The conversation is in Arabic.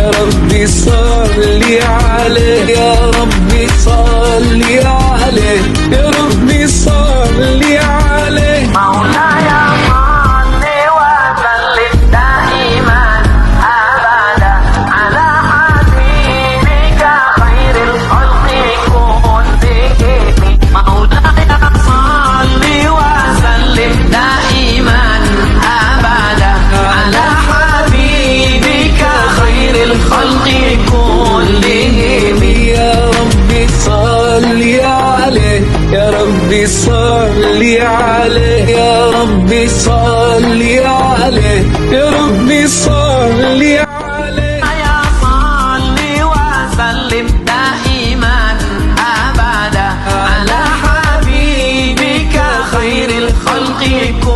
يا ربي صل عليه، يا ربي صل عليه، يا ربي صل عليه. مولاي صل وسلم دائما أبدا على حبيبك خير الخلق كلهم. مولاي صل وسلم دائما أبدا على حبيبك خير الخلق كلهم. يا ربي صل عليه، يا ربي صل عليه، يا ربي صل عليه، يا ربي صل عليه. يا صل وسلم دائما أبدا على حبيبك خير الخلق كلهم.